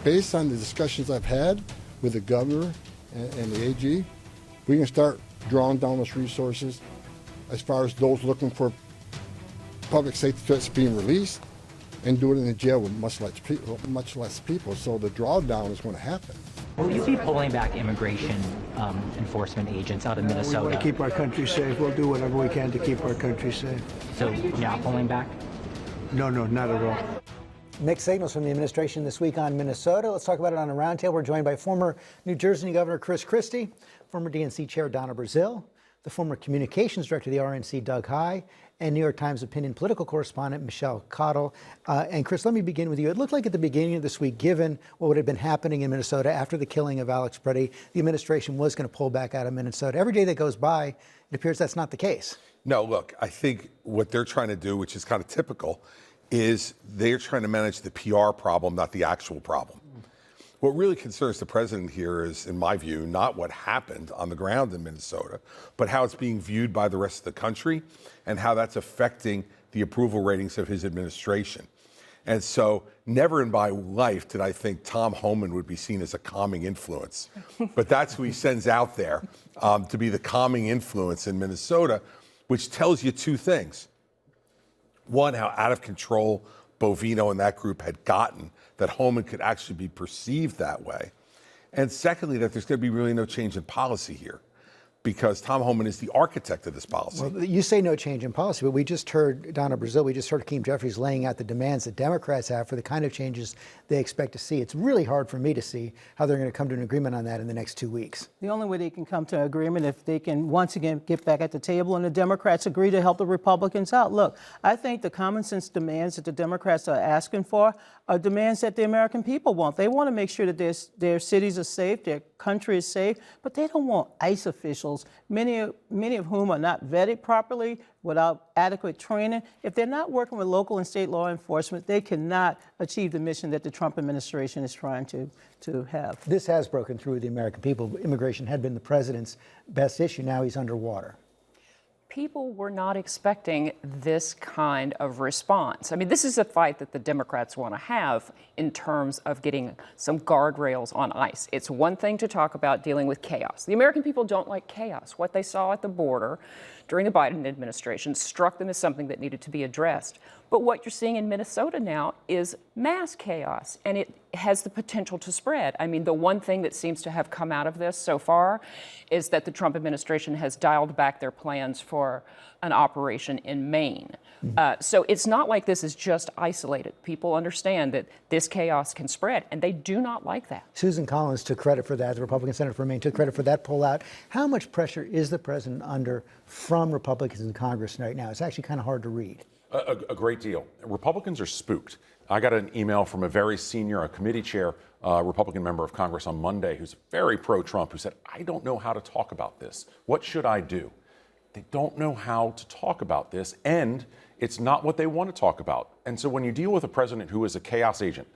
based on the discussions I've had with the governor and the AG, we can start drawing down those resources as far as those looking for public safety threats being released, and do it in the jail with much less people. So the drawdown is going to happen. Will you be pulling back immigration enforcement agents out of Minnesota? We want to keep our country safe. We'll do whatever we can to keep our country safe. So you're not pulling back? No, not at all. Mixed signals from the administration this week on Minnesota. Let's talk about it on a roundtable. We're joined by former New Jersey Governor Chris Christie, former DNC Chair Donna Brazile, the former Communications Director of the RNC Doug Heye, and New York Times opinion political correspondent Michelle Cottle. And Chris, let me begin with you. It looked like at the beginning of this week, given what would have been happening in Minnesota after the killing of Alex Preddy, the administration was going to pull back out of Minnesota. Every day that goes by, it appears that's not the case. No, look, I think what they're trying to do, which is kind of typical, is they're trying to manage the PR problem, not the actual problem. What really concerns the president here is, in my view, not what happened on the ground in Minnesota, but how it's being viewed by the rest of the country and how that's affecting the approval ratings of his administration. And so never in my life did I think Tom Homan would be seen as a calming influence. But that's who he sends out there to be the calming influence in Minnesota, which tells you two things. One, how out of control Bovino and that group had gotten, that Homan could actually be perceived that way. And secondly, that there's going to be really no change in policy here, because Tom Homan is the architect of this policy. Well, you say no change in policy, but we just heard Donna Brazile, we just heard Hakeem Jeffries laying out the demands that Democrats have for the kind of changes they expect to see. It's really hard for me to see how they're going to come to an agreement on that in the next 2 weeks. The only way they can come to an agreement if they can once again get back at the table and the Democrats agree to help the Republicans out. Look, I think the common sense demands that the Democrats are asking for are demands that the American people want. They want to make sure that their cities are safe, their country is safe, but they don't want ICE officials, many of whom are not vetted properly, without adequate training. If they're not working with local and state law enforcement, they cannot achieve the mission that the Trump administration is trying to have. This has broken through with the American people. Immigration had been the president's best issue. Now he's underwater. People were not expecting this kind of response. I mean, this is a fight that the Democrats want to have in terms of getting some guardrails on ICE. It's one thing to talk about dealing with chaos. The American people don't like chaos. What they saw at the border during the Biden administration struck them as something that needed to be addressed. But what you're seeing in Minnesota now is mass chaos, and it has the potential to spread. I mean, the one thing that seems to have come out of this so far is that the Trump administration has dialed back their plans for an operation in Maine. So it's not like this is just isolated. People understand that this chaos can spread, and they do not like that. Susan Collins took credit for that. The Republican Senator from Maine took credit for that pullout. How much pressure is the president under from Republicans in Congress right now? It's actually kind of hard to read. A great deal. Republicans are spooked. I got an email from a very senior, a committee chair, Republican member of Congress on Monday who's very pro-Trump, who said, I don't know how to talk about this. What should I do? They don't know how to talk about this, and it's not what they want to talk about. And so when you deal with a president who is a chaos agent,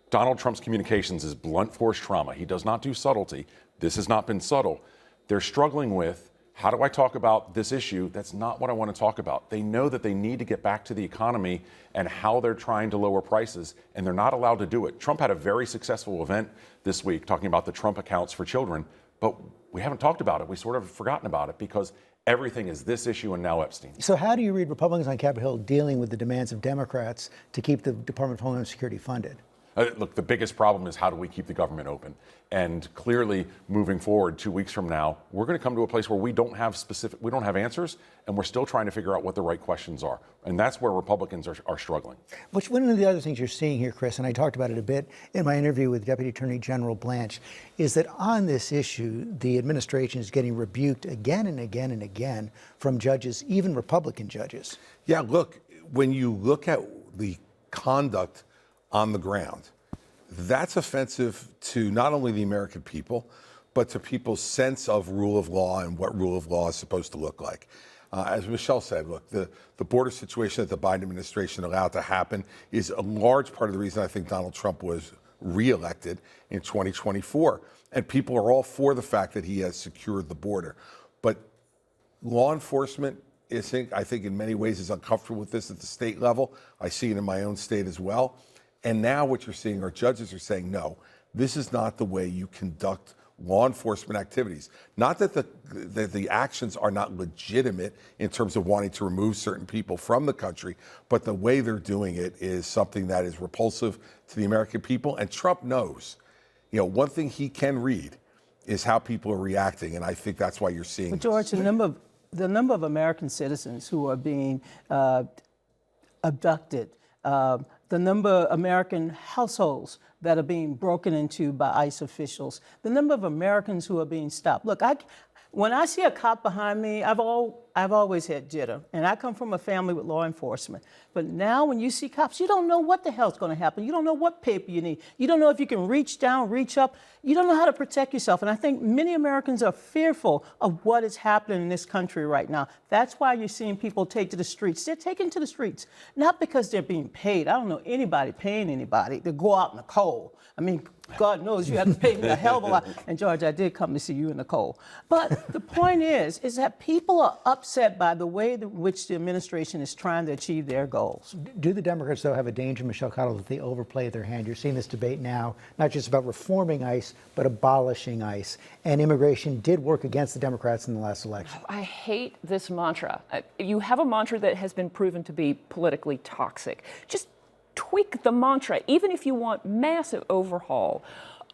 Donald Trump's communications is blunt force trauma. He does not do subtlety. This has not been subtle. They're struggling with, how do I talk about this issue? That's not what I want to talk about. They know that they need to get back to the economy and how they're trying to lower prices, and they're not allowed to do it. Trump had a very successful event this week talking about the Trump accounts for children, but we haven't talked about it. We sort of forgotten about it because everything is this issue and now Epstein. So how do you read Republicans on Capitol Hill dealing with the demands of Democrats to keep the Department of Homeland Security funded? Look, the biggest problem is how do we keep the government open? And clearly, moving forward 2 weeks from now, we're going to come to a place where we don't have answers, and we're still trying to figure out what the right questions are. And that's where Republicans are struggling. Which one of the other things you're seeing here, Chris, and I talked about it a bit in my interview with Deputy Attorney General Blanche, is that on this issue, the administration is getting rebuked again and again and again from judges, even Republican judges. Yeah, look, when you look at the conduct on the ground, that's offensive to not only the American people, but to people's sense of rule of law and what rule of law is supposed to look like. As Michelle said, look, the border situation that the Biden administration allowed to happen is a large part of the reason I think Donald Trump was reelected in 2024. And people are all for the fact that he has secured the border. But law enforcement, I think in many ways is uncomfortable with this at the state level. I see it in my own state as well. And now what you're seeing are judges are saying, no, this is not the way you conduct law enforcement activities. Not that the actions are not legitimate in terms of wanting to remove certain people from the country, but the way they're doing it is something that is repulsive to the American people. And Trump knows, one thing he can read is how people are reacting, and I think that's why you're seeing. But George, the number of American citizens who are being abducted, the number of American households that are being broken into by ICE officials, the number of Americans who are being stopped. Look, when I see a cop behind me, I've always had jitter, and I come from a family with law enforcement. But now when you see cops, you don't know what the hell's going to happen. You don't know what paper you need. You don't know if you can reach down, reach up. You don't know how to protect yourself. And I think many Americans are fearful of what is happening in this country right now. That's why you're seeing people take to the streets. They're taking to the streets, not because they're being paid. I don't know anybody paying anybody to go out in the cold. I mean, God knows you have to pay me a hell of a lot. And George, I did come to see you in the cold. But the point is that people are upset by the way in which the administration is trying to achieve their goals. Do the Democrats, though, have a danger, Michelle Cottle, that they overplay their hand? You're seeing this debate now, not just about reforming ICE, but abolishing ICE. And immigration did work against the Democrats in the last election. I hate this mantra. You have a mantra that has been proven to be politically toxic. Just tweak the mantra, even if you want massive overhaul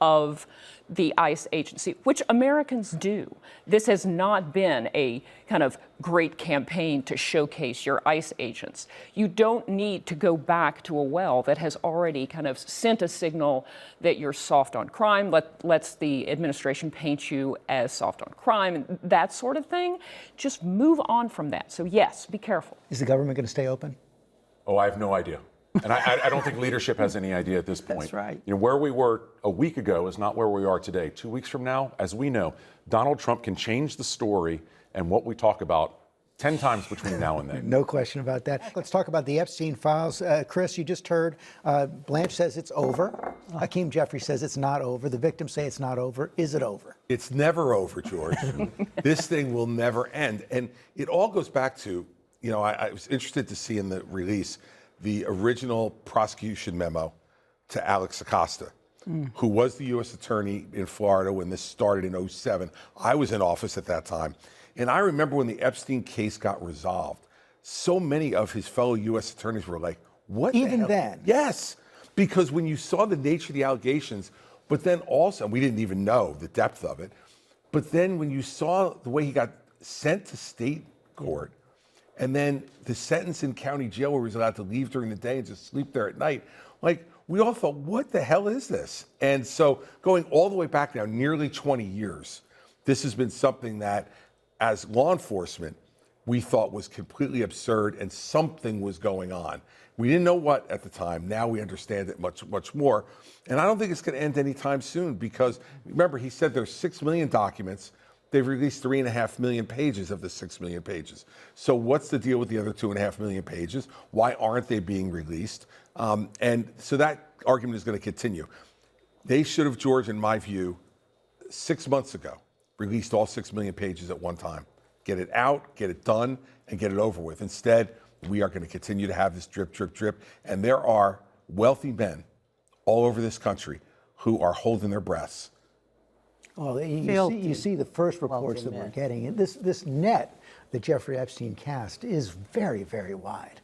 of the ICE agency, which Americans do. This has not been a kind of great campaign to showcase your ICE agents. You don't need to go back to a well that has already kind of sent a signal that you're soft on crime, lets the administration paint you as soft on crime, and that sort of thing. Just move on from that. So yes, be careful. Is the government going to stay open? Oh, I have no idea. And I don't think leadership has any idea at this point. That's right. Where we were a week ago is not where we are today. 2 weeks from now, as we know, Donald Trump can change the story and what we talk about 10 times between now and then. No question about that. Let's talk about the Epstein files. Chris, you just heard Blanche says it's over. Hakeem Jeffrey says it's not over. The victims say it's not over. Is it over? It's never over, George. This thing will never end. And it all goes back to, I was interested to see in the release the original prosecution memo to Alex Acosta, who was the U.S. attorney in Florida when this started in 2007. I was in office at that time. And I remember when the Epstein case got resolved, so many of his fellow U.S. attorneys were like, what the hell? Even then? Yes, because when you saw the nature of the allegations, but then also, we didn't even know the depth of it, but then when you saw the way he got sent to state court, and then the sentence in county jail where he was allowed to leave during the day and just sleep there at night, we all thought, what the hell is this? And so going all the way back now, nearly 20 years, this has been something that, as law enforcement, we thought was completely absurd and something was going on. We didn't know what at the time. Now we understand it much, much more. And I don't think it's going to end anytime soon because, remember, he said there's 6 million documents. They've released 3.5 million pages of the 6 million pages. So what's the deal with the other 2.5 million pages? Why aren't they being released? And so that argument is going to continue. They should have, George, in my view, 6 months ago, released all 6 million pages at one time. Get it out, get it done, and get it over with. Instead, we are going to continue to have this drip, drip, drip. And there are wealthy men all over this country who are holding their breaths. Well, you see the first reports that we're getting. This net that Jeffrey Epstein cast is very, very wide.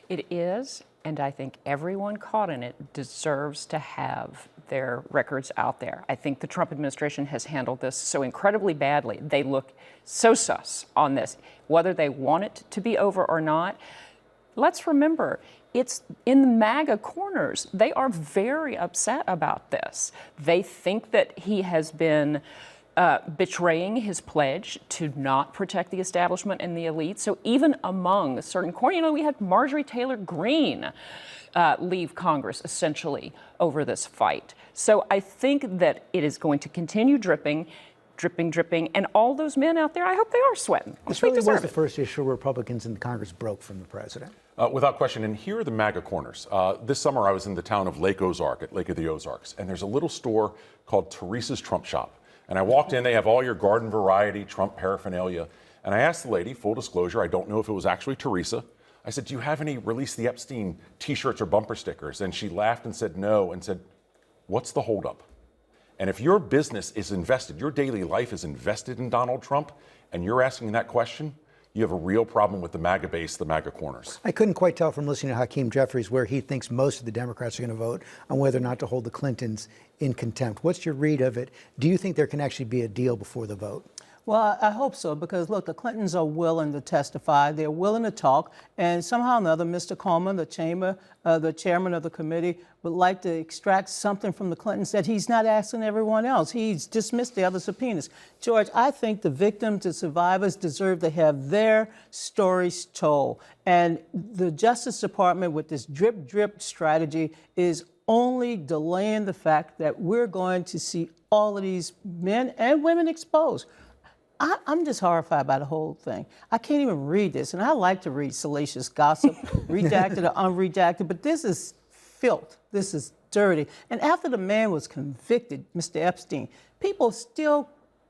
It is, and I think everyone caught in it deserves to have their records out there. I think the Trump administration has handled this so incredibly badly. They look so sus on this, whether they want it to be over or not. Let's remember, it's in the MAGA corners. They are very upset about this. They think that he has been betraying his pledge to not protect the establishment and the elite. So even among certain corners, we had Marjorie Taylor Greene leave Congress essentially over this fight. So I think that it is going to continue dripping, and all those men out there, I hope they are sweating. This really was the first issue Republicans in Congress broke from the president. Without question, and here are the MAGA corners. This summer I was in the town of Lake Ozark, at Lake of the Ozarks, and there's a little store called Teresa's Trump Shop. And I walked in, they have all your garden variety Trump paraphernalia. And I asked the lady, full disclosure, I don't know if it was actually Teresa. I said, do you have any Release the Epstein t-shirts or bumper stickers? And she laughed and said no, and said, what's the holdup? And if your business is invested, your daily life is invested in Donald Trump, and you're asking that question, you have a real problem with the MAGA base, the MAGA corners. I couldn't quite tell from listening to Hakeem Jeffries where he thinks most of the Democrats are going to vote on whether or not to hold the Clintons in contempt. What's your read of it? Do you think there can actually be a deal before the vote? Well, I hope so, because look, the Clintons are willing to testify. They're willing to talk, and somehow or another, Mr. Coleman, the chairman of the committee, would like to extract something from the Clintons that he's not asking everyone else. He's dismissed the other subpoenas. George, I think the victims, the survivors, deserve to have their stories told. And the Justice Department, with this drip strategy, is only delaying the fact that we're going to see all of these men and women exposed. I'm just horrified by the whole thing. I can't even read this, and I like to read salacious gossip, redacted or unredacted, but this is filth. This is dirty. And after the man was convicted, Mr. Epstein, people still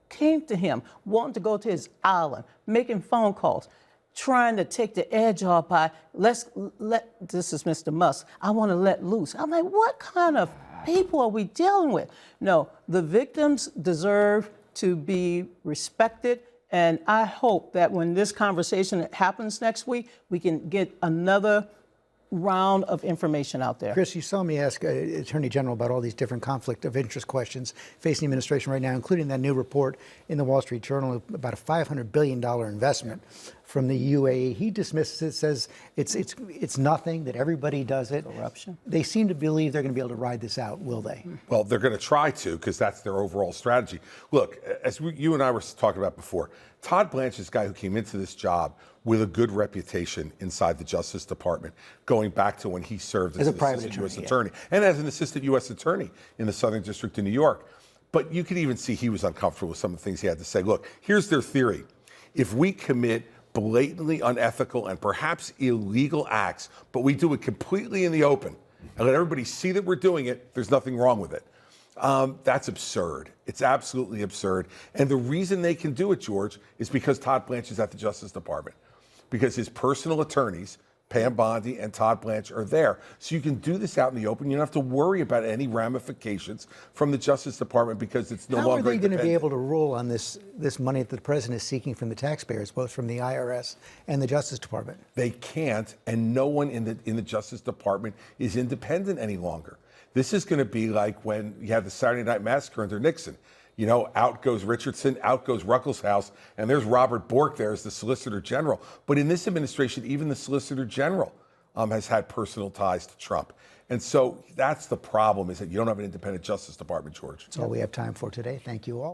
came to him, wanting to go to his island, making phone calls, trying to take the edge off by, this is Mr. Musk, I want to let loose. I'm like, what kind of people are we dealing with? No, the victims deserve to be respected, and I hope that when this conversation happens next week, we can get another round of information out there. Chris, you saw me ask Attorney General about all these different conflict of interest questions facing the administration right now, including that new report in the Wall Street Journal about a $500 billion investment from the UAE. He dismisses it, says it's nothing, that everybody does it. Corruption. They seem to believe they're going to be able to ride this out, will they? Well, they're going to try to, because that's their overall strategy. Look, as you and I were talking about before, Todd Blanche is a guy who came into this job with a good reputation inside the Justice Department, going back to when he served as an assistant U.S. attorney and as an assistant U.S. attorney in the Southern District of New York. But you could even see he was uncomfortable with some of the things he had to say. Look, here's their theory. If we commit blatantly unethical and perhaps illegal acts, but we do it completely in the open and let everybody see that we're doing it, there's nothing wrong with it. That's absurd. It's absolutely absurd. And the reason they can do it, George, is because Todd Blanche is at the Justice Department, because his personal attorneys, Pam Bondi and Todd Blanche, are there. So you can do this out in the open. You don't have to worry about any ramifications from the Justice Department because it's no longer independent. How are they going to be able to rule on this money that the president is seeking from the taxpayers, both from the IRS and the Justice Department? They can't, and no one in the Justice Department is independent any longer. This is going to be like when you had the Saturday Night Massacre under Nixon. You know, out goes Richardson, out goes Ruckelshaus, and there's Robert Bork there as the Solicitor General. But in this administration, even the Solicitor General has had personal ties to Trump. And so that's the problem, is that you don't have an independent Justice Department, George. That's all we have time for today. Thank you all.